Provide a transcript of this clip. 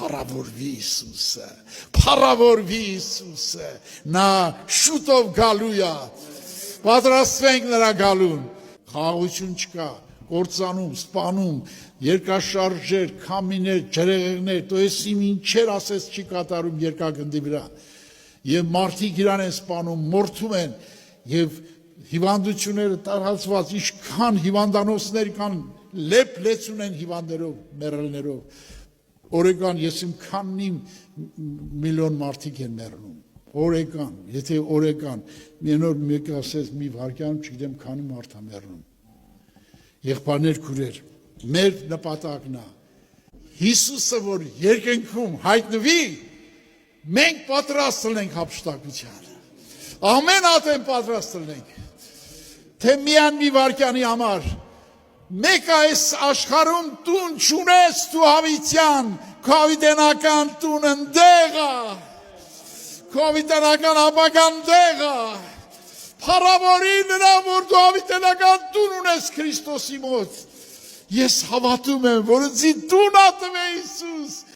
փառավորվի Հիսուսը, փառավորվի Հիսուսը, նա շուտով գալու է, պատրաստվենք նրա գալուն, խաղաղություն չկա, կործանում, սպանում, երկաշարժեր, քամիներ, ջրեղեղներ, դու եսի ինչեր ասես չի կատարում երկրագնդի վրա, եւ մարդիկ իրան են սպանում, մորթում են, եւ հիվանդությունները տարածված, ինչքան հիվանդանոցներ կան, լեփ-լեցուն են հիվանդներով, մեռելներով, օրեկան ես իմ քանի միլիոն մարդիկ են մեռնում, օրեկան, եթե օրեկան, մի նոր մեկ ասես մի վարկյանում չգիտեմ քանի մարդ է մեռնում, եղբայրներ քուրեր, մեր նպատակն է, Հիսուսը որ երկնքում հայտնվի, մենք պատրաստ լինենք հափշտակության, ամեն ատեն պատրաստ լինենք, թե միան մի վարկյանի համար, մեկ այս աշխարհում տուն չունես դու հավիտյան, քո հավիտենական տունը ընդեղ է, քո հավիտենական ապագան ընդեղ է, փառավորի նրան, որ դու հավիտենական տուն ունես Քրիստոսի մոտ, ես հավատում եմ, որ ինձ տուն ատում է Հիսուս,